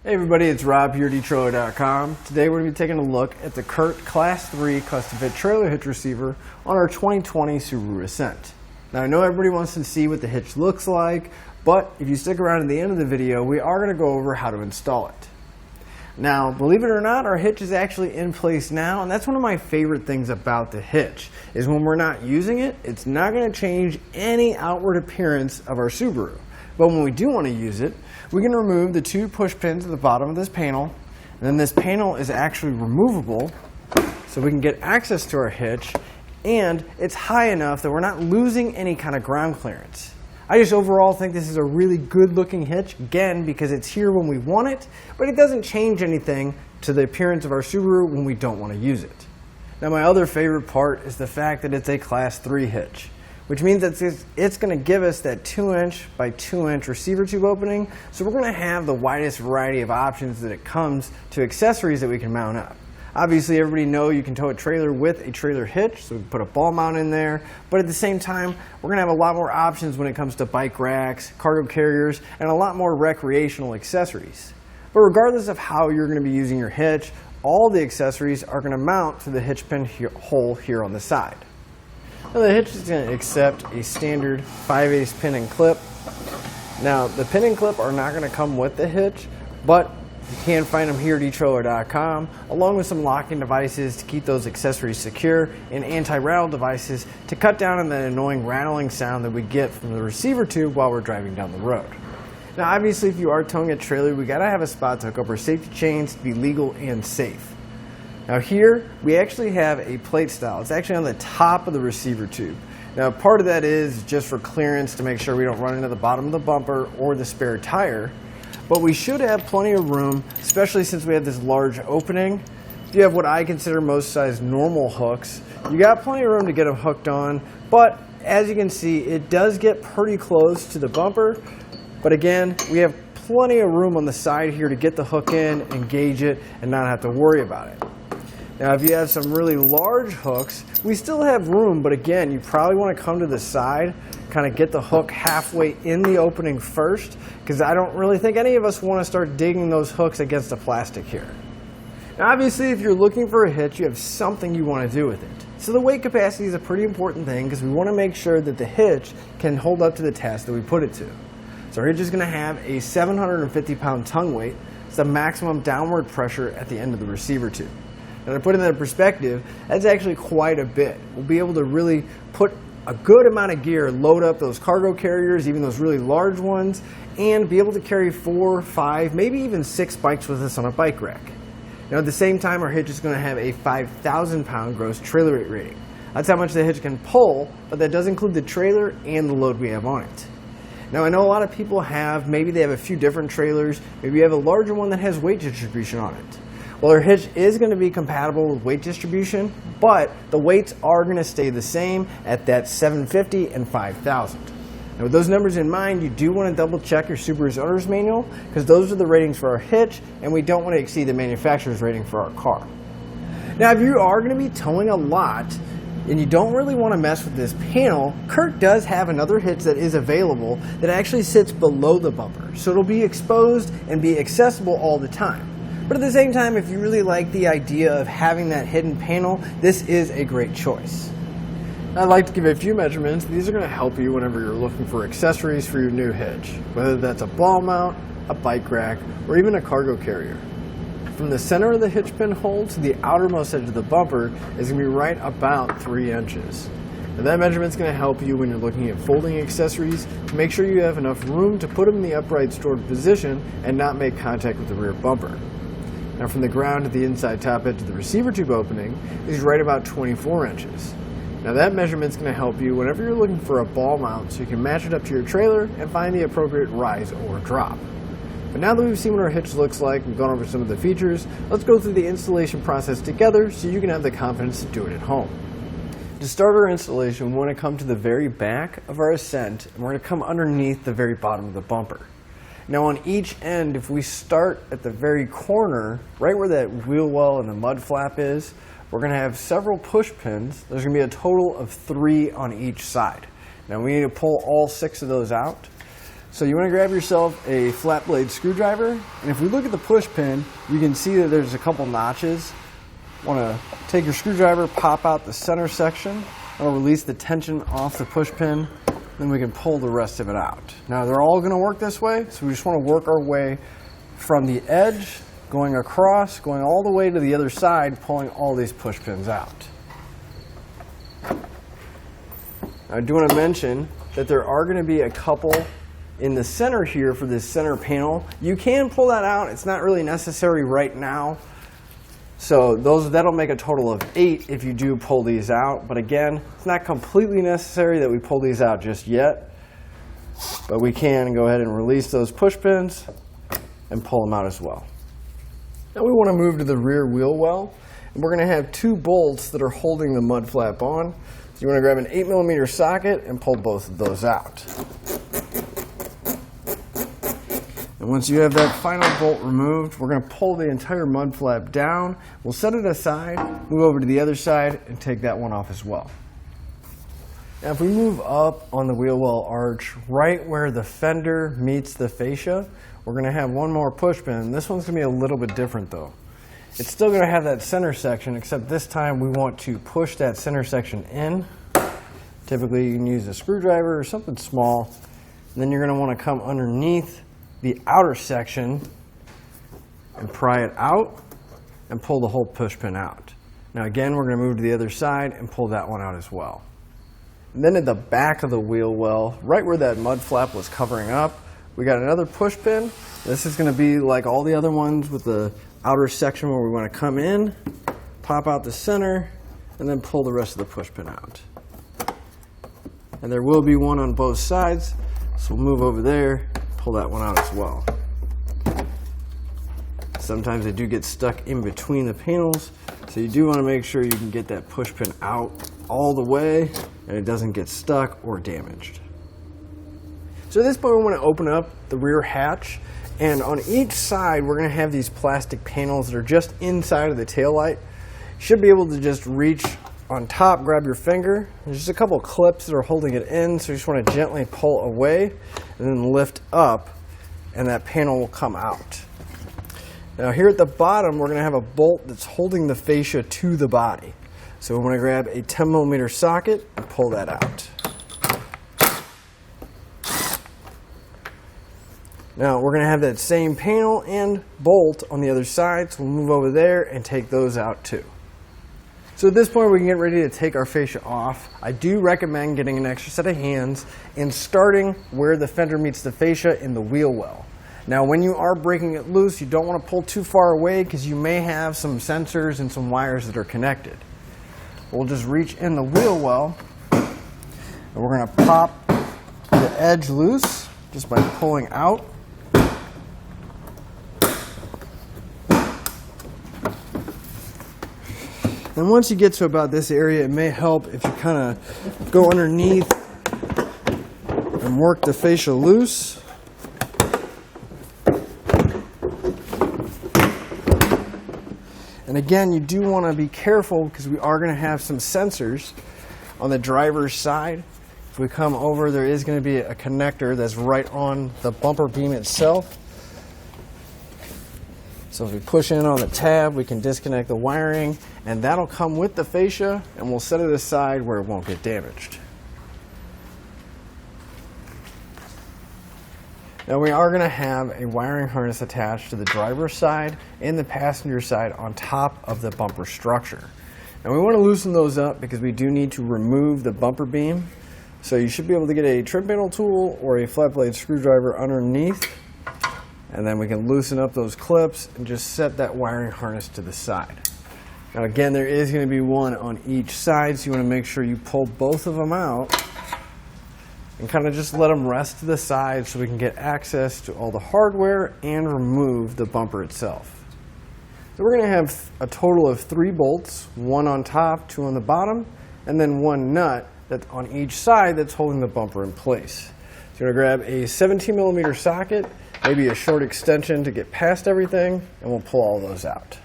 Hey everybody, it's Rob here at etrailer.com. Today we're going to be taking a look at the CURT Class 3 Custom Fit Trailer Hitch Receiver on our 2020 Subaru Ascent. Now I know everybody wants to see what the hitch looks like, but if you stick around to the end of the video, we are going to go over how to install it. Now, believe it or not, our hitch is actually in place now, and that's one of my favorite things about the hitch, is when we're not using it, it's not going to change any outward appearance of our Subaru. But when we do want to use it, we can remove the two push pins at the bottom of this panel, and then this panel is actually removable, so we can get access to our hitch, and it's high enough that we're not losing any kind of ground clearance. I just overall think this is a really good looking hitch, again, because it's here when we want it, but it doesn't change anything to the appearance of our Subaru when we don't want to use it. Now my other favorite part is the fact that it's a Class 3 hitch, which means that it's going to give us that 2" by 2" receiver tube opening, so we're going to have the widest variety of options that it comes to accessories that we can mount up. Obviously, everybody knows you can tow a trailer with a trailer hitch, so we can put a ball mount in there, but at the same time, we're going to have a lot more options when it comes to bike racks, cargo carriers, and a lot more recreational accessories. But regardless of how you're going to be using your hitch, all the accessories are going to mount to the hitch pin hole here on the side. Now the hitch is going to accept a standard 5/8 pin and clip. Now the pin and clip are not going to come with the hitch, but you can find them here at etrailer.com, along with some locking devices to keep those accessories secure and anti-rattle devices to cut down on that annoying rattling sound that we get from the receiver tube while we're driving down the road. Now obviously if you are towing a trailer, we got to have a spot to hook up our safety chains to be legal and safe. Now here, we actually have a plate style. It's actually on the top of the receiver tube. Now part of that is just for clearance to make sure we don't run into the bottom of the bumper or the spare tire. But we should have plenty of room, especially since we have this large opening. If you have what I consider most size normal hooks, you got plenty of room to get them hooked on. But as you can see, it does get pretty close to the bumper. But again, we have plenty of room on the side here to get the hook in, engage it, and not have to worry about it. Now if you have some really large hooks, we still have room, but again, you probably want to come to the side, kind of get the hook halfway in the opening first, because I don't really think any of us want to start digging those hooks against the plastic here. Now obviously if you're looking for a hitch, you have something you want to do with it. So the weight capacity is a pretty important thing, because we want to make sure that the hitch can hold up to the test that we put it to. So our hitch is going to have a 750-pound tongue weight. It's the maximum downward pressure at the end of the receiver tube. And to put it in perspective, that's actually quite a bit. We'll be able to really put a good amount of gear, load up those cargo carriers, even those really large ones, and be able to carry 4, 5, maybe even 6 bikes with us on a bike rack. Now at the same time, our hitch is going to have a 5,000-pound gross trailer weight rating. That's how much the hitch can pull, but that does include the trailer and the load we have on it. Now I know a lot of people maybe they have a few different trailers, maybe you have a larger one that has weight distribution on it. Well, our hitch is going to be compatible with weight distribution, but the weights are going to stay the same at that 750 and 5,000. Now with those numbers in mind, you do want to double check your Subaru's owner's manual, because those are the ratings for our hitch, and we don't want to exceed the manufacturer's rating for our car. Now if you are going to be towing a lot, and you don't really want to mess with this panel, CURT does have another hitch that is available that actually sits below the bumper, so it'll be exposed and be accessible all the time. But at the same time, if you really like the idea of having that hidden panel, this is a great choice. I'd like to give a few measurements. These are going to help you whenever you're looking for accessories for your new hitch, whether that's a ball mount, a bike rack, or even a cargo carrier. From the center of the hitch pin hole to the outermost edge of the bumper is going to be right about 3 inches. Now that measurement's going to help you when you're looking at folding accessories to make sure you have enough room to put them in the upright stored position and not make contact with the rear bumper. Now from the ground to the inside top edge of the receiver tube opening is right about 24 inches. Now that measurement's going to help you whenever you're looking for a ball mount, so you can match it up to your trailer and find the appropriate rise or drop. But now that we've seen what our hitch looks like and gone over some of the features, let's go through the installation process together so you can have the confidence to do it at home. To start our installation, we want to come to the very back of our Ascent, and we're going to come underneath the very bottom of the bumper. Now on each end, if we start at the very corner, right where that wheel well and the mud flap is, we're going to have several push pins. There's going to be a total of 3 on each side. Now we need to pull all 6 of those out. So you want to grab yourself a flat blade screwdriver, and if we look at the push pin, you can see that there's a couple notches. Want to take your screwdriver, pop out the center section, and release the tension off the push pin, then we can pull the rest of it out. Now they're all going to work this way, so we just want to work our way from the edge, going across, going all the way to the other side, pulling all these push pins out. I do want to mention that there are going to be a couple in the center here for this center panel. You can pull that out. It's not really necessary right now. So that'll make a total of 8 if you do pull these out. But again, it's not completely necessary that we pull these out just yet. But we can go ahead and release those push pins and pull them out as well. Now we want to move to the rear wheel well. And we're going to have 2 bolts that are holding the mud flap on. So you want to grab an 8mm socket and pull both of those out. And once you have that final bolt removed, we're going to pull the entire mud flap down. We'll set it aside, move over to the other side, and take that one off as well. Now if we move up on the wheel well arch, right where the fender meets the fascia, we're going to have one more push pin. This one's going to be a little bit different though. It's still going to have that center section, except this time we want to push that center section in. Typically you can use a screwdriver or something small. And then you're going to want to come underneath the outer section and pry it out and pull the whole push pin out. Now again, we're going to move to the other side and pull that one out as well. And then at the back of the wheel well, right where that mud flap was covering up, we got another push pin. This is going to be like all the other ones with the outer section where we want to come in, pop out the center, and then pull the rest of the push pin out. And there will be one on both sides, so we'll move over there, pull that one out as well. Sometimes they do get stuck in between the panels, so you do want to make sure you can get that push pin out all the way and it doesn't get stuck or damaged. So at this point we want to open up the rear hatch, and on each side we're going to have these plastic panels that are just inside of the taillight. You should be able to just reach on top, grab your finger. There's just a couple clips that are holding it in, so you just want to gently pull away and then lift up, and that panel will come out. Now here at the bottom we're going to have a bolt that's holding the fascia to the body. So we're going to grab a 10mm socket and pull that out. Now we're going to have that same panel and bolt on the other side, so we'll move over there and take those out too. So at this point we can get ready to take our fascia off. I do recommend getting an extra set of hands and starting where the fender meets the fascia in the wheel well. Now when you are breaking it loose, you don't want to pull too far away because you may have some sensors and some wires that are connected. We'll just reach in the wheel well and we're going to pop the edge loose just by pulling out. And once you get to about this area, it may help if you kind of go underneath and work the fascia loose. And again, you do want to be careful because we are going to have some sensors on the driver's side. If we come over, there is going to be a connector that's right on the bumper beam itself. So if we push in on the tab, we can disconnect the wiring, and that'll come with the fascia, and we'll set it aside where it won't get damaged. Now we are going to have a wiring harness attached to the driver's side and the passenger side on top of the bumper structure. And we want to loosen those up because we do need to remove the bumper beam. So you should be able to get a trim panel tool or a flat blade screwdriver underneath, and then we can loosen up those clips and just set that wiring harness to the side. Now again, there is going to be one on each side, so you want to make sure you pull both of them out and kind of just let them rest to the side so we can get access to all the hardware and remove the bumper itself. So we're going to have a total of 3 bolts, 1 on top, 2 on the bottom, and then 1 nut that's on each side that's holding the bumper in place. So you're going to grab a 17mm socket, maybe a short extension to get past everything, and we'll pull all those out.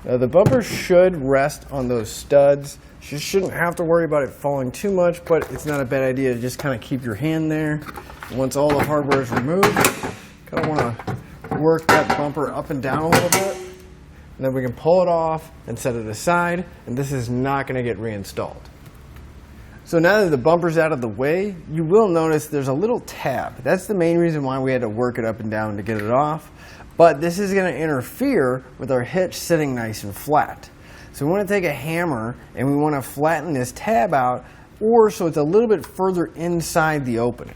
Now the bumper should rest on those studs. You shouldn't have to worry about it falling too much, but it's not a bad idea to just kind of keep your hand there. Once all the hardware is removed, kind of want to work that bumper up and down a little bit. And then we can pull it off and set it aside, and this is not going to get reinstalled. So now that the bumper's out of the way, you will notice there's a little tab. That's the main reason why we had to work it up and down to get it off. But this is going to interfere with our hitch sitting nice and flat. So we want to take a hammer and we want to flatten this tab out, or so it's a little bit further inside the opening.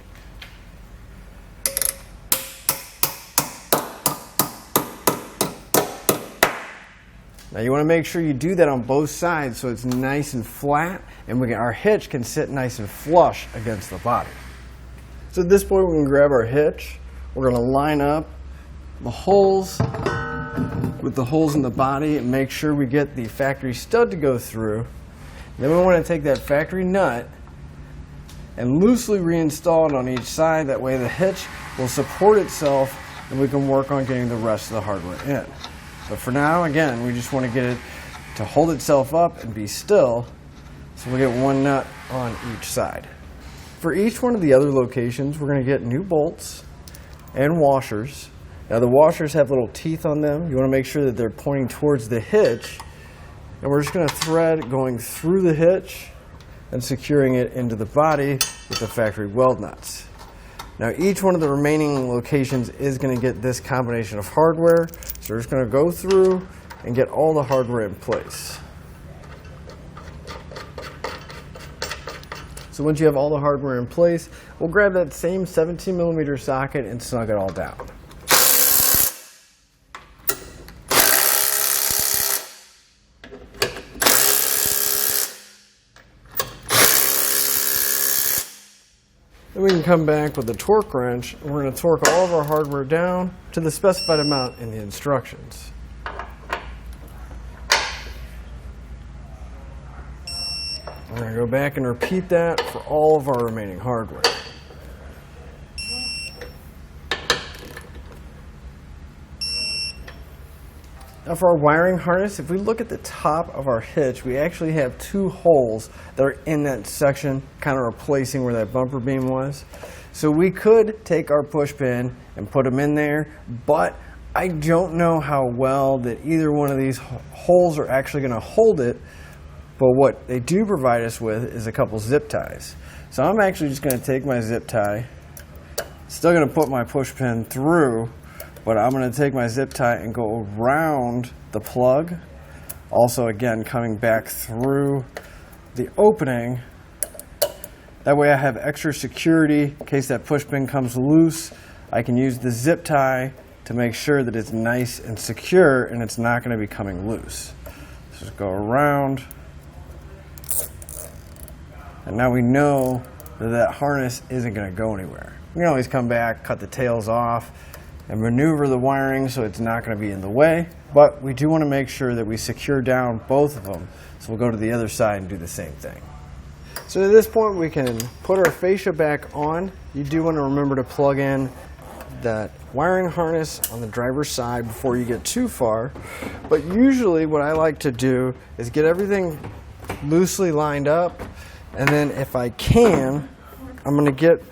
Now you want to make sure you do that on both sides so it's nice and flat, and our hitch can sit nice and flush against the body. So at this point we can grab our hitch. We're going to line up the holes with the holes in the body and make sure we get the factory stud to go through. Then we want to take that factory nut and loosely reinstall it on each side. That way the hitch will support itself and we can work on getting the rest of the hardware in. But for now, again, we just want to get it to hold itself up and be still, so we'll get one nut on each side. For each one of the other locations, we're going to get new bolts and washers. Now the washers have little teeth on them. You want to make sure that they're pointing towards the hitch, and we're just going to thread going through the hitch and securing it into the body with the factory weld nuts. Now each one of the remaining locations is going to get this combination of hardware, so we're just going to go through and get all the hardware in place. So once you have all the hardware in place, we'll grab that same 17mm socket and snug it all down. Then we can come back with a torque wrench, and we're going to torque all of our hardware down to the specified amount in the instructions. We're going to go back and repeat that for all of our remaining hardware. Now for our wiring harness, if we look at the top of our hitch, we actually have two holes that are in that section, kind of replacing where that bumper beam was. So we could take our push pin and put them in there, but I don't know how well that either one of these holes are actually going to hold it. But what they do provide us with is a couple zip ties. So I'm actually just going to take my zip tie, still going to put my push pin through, but I'm going to take my zip tie and go around the plug. Also, again, coming back through the opening. That way I have extra security in case that push pin comes loose. I can use the zip tie to make sure that it's nice and secure and it's not going to be coming loose. So just go around. And now we know that that harness isn't going to go anywhere. We can always come back, cut the tails off, and maneuver the wiring so it's not going to be in the way. But we do want to make sure that we secure down both of them. So we'll go to the other side and do the same thing. So at this point we can put our fascia back on. You do want to remember to plug in that wiring harness on the driver's side before you get too far. But usually what I like to do is get everything loosely lined up, and then if I can, I'm going to get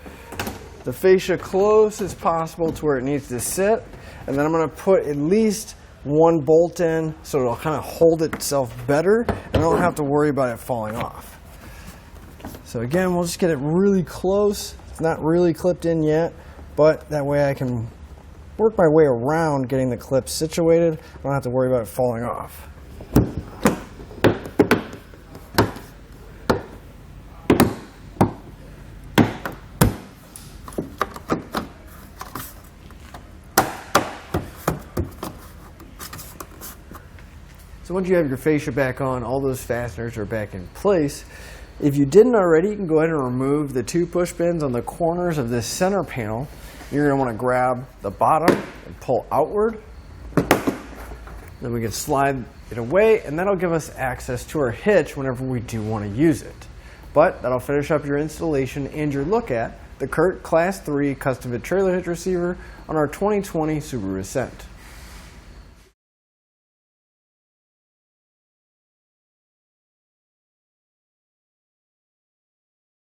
the fascia close as possible to where it needs to sit, and then I'm going to put at least one bolt in so it'll kind of hold itself better and I don't have to worry about it falling off. So again, we'll just get it really close. It's not really clipped in yet, but that way I can work my way around getting the clip situated. I don't have to worry about it falling off. So once you have your fascia back on, all those fasteners are back in place. If you didn't already, you can go ahead and remove the two push pins on the corners of this center panel. You're going to want to grab the bottom and pull outward. Then we can slide it away, and that'll give us access to our hitch whenever we do want to use it. But that'll finish up your installation and your look at the CURT Class 3 Custom Fit Trailer Hitch Receiver on our 2020 Subaru Ascent.